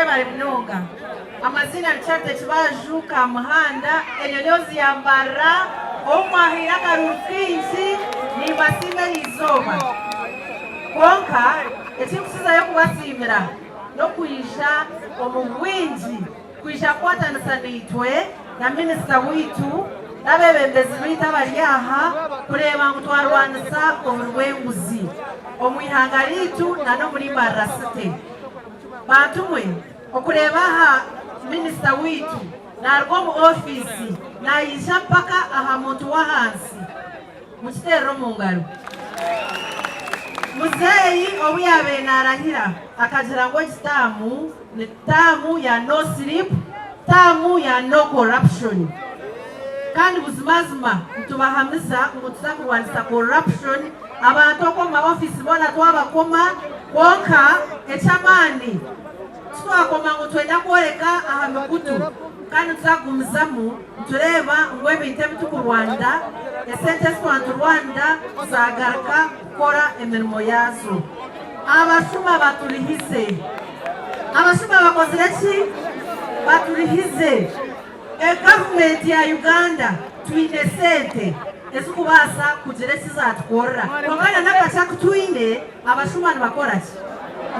bari mnoga amazina Richard Kibaju Kamuhanda enyonyozi yambara omwahira karufinzi ni basime izoba konka ekikusiza yo kubasimira no kuyisha omubwinji kuyisha kwatanisa nitwe na minisita witu n'abebembezi bita bari aha kureba ngo twarwanisa omurwenguzi omwihanga litu na no muri Mbarara City batumwe okureba aha minisita witu narwo mu ofisi nayisha mpaka aha muntu wa hansi mu kitero mu ngaro muzeyi obuyabe narahira akagira ngo kitamu ni tamu ya no sleep tamu ya no corruption kandi buzimazima tubahamisa ngo tuzakurwanisa corruption abantu ko ma office bona twabakoma konka echamani twakoma ngo twenda koreka aha mikutu kandi tuzagumizamu tureba ngo ebintu bitu ku Rwanda esente z'u Rwanda zagaraka kora emirimo yazo abashuma baturihize abashuma bakozere ki baturihize government ya Uganda twine sente ezikubasa kugira sizatwora kwangana n'agacaku twine abashuma bakora ki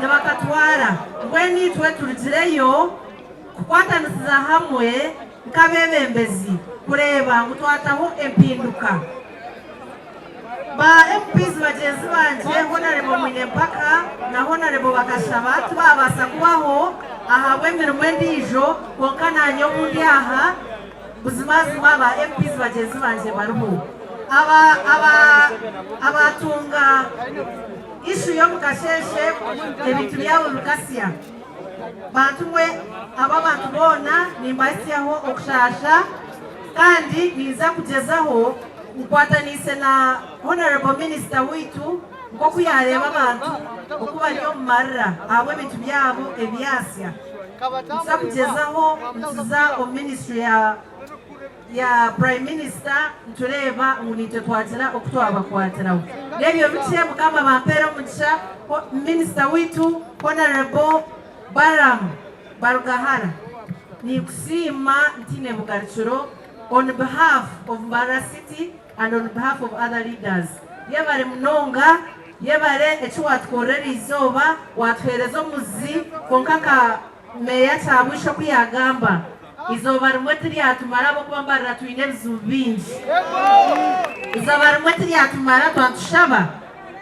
nabakatwara ngweni twe turigireyo kwatanisiza hamwe nk'abebembezi kureba ngo twataho empinduka ba MPs bagenzi banje honorable Munyempaka na honorable Bakashaba tubabasa kubaho ahabwe mirimo ndijo konkana nyo mundi aha buzimazima ba MPs bagenzi banje baruhu abatunga ishu yo mukasheshe ebintu byabo lukasiya bantumwe aba bantu bona nimbasiyaho okushasha kandi niza kugezaho ukwatanise na honorable minister witu ngo kuyareba abantu okuba lyo Mbarara abo ebintu byabo ebyasya niza kugezaho ntuza o ministry ya prime minister ntureba ngunite twatira okutwaba kwatiraho nebyo bikiye mukama bampera mugisha minister witu honorable Ballam Barugahara ni kusima ntine mugarchuro on behalf of Mbarara City and on behalf of other leaders yebare mnonga yebare echiwatkorera izoba watwerezo muzi konkaka meya cyabwisho kwiyagamba izoba rimwe tiriyatumara bo kuba Mbarara twine bizubinji izoba rimwe tiriyatumara twantushaba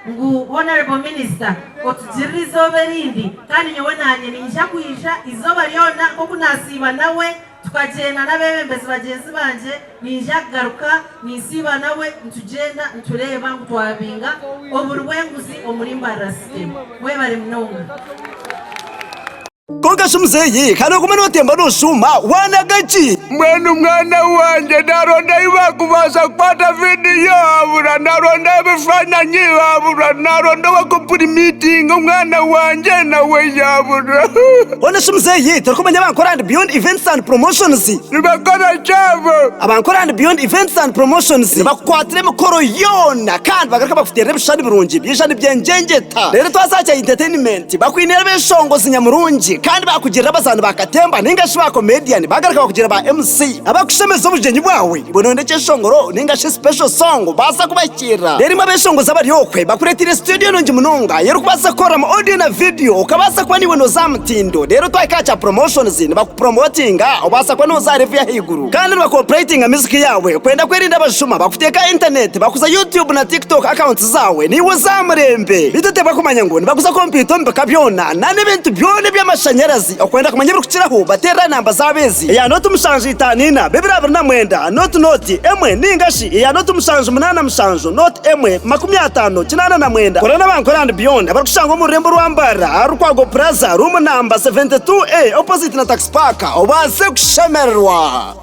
ngu honorable minister otugirira izoba rindi kandi nyewe nanye ninja kuyisha izoba lyona ko kunasiba nawe tukagenda n'abebembezi bagenzi banje ninja kugaruka nisiba nawe ntugenda ntureba ngo twabinga oburwenguzi omuri Mbarara City mwe bari mnonga Kongasha muzeyi kana kumene otemba noshuma wanagachi mwana wanje naronda ibakubasa kupata video abura naronda bifanyanyi abura naronda wakupuri meeting mwana wanje nawe yabura Ona muzeyi turikumenya bankora and beyond events and promotions nibakora chabo abankora and beyond events and promotions bakwatire mukoro yona kandi bagaraka bafitire bishani birungi byishani byenjengeta rero twazacha entertainment bakwinera beshongo zinyamurungi kandi bakugirira bazana bakatemba ningashi ba comedian bagaraka bakugira ba MC abakushemeza ubujenyi bwawe bonondeke shongoro ningashi special song basa kubakira rero mabeshongo zabari yokwe bakuretire studio nonje munonga yero kubasa kora mu audio na video ukabasa kwa niwe no zamtindo rero twakacha promotions ni bakupromotinga ubasa kwa no za review higuru kandi bakooperating music yawe kwenda kwerinda bashuma bakuteka internet bakuza YouTube na TikTok accounts zawe niwe zamurembe bitete bakumanya ngo ni bakuza computer mbakabyona nane bintu byone by'amashanyarazi okwenda kumanya bikukiraho batera namba zabezi ya note umushanje itanina bebirabira na mwenda note emwe ningashi ya note umushanje munana mushanjo note emwe 50 kinana na mwenda korana bankora and beyond abarushanga mu rembo rwambara arukwago plaza room number 72A opposite na tax park obase kushemerwa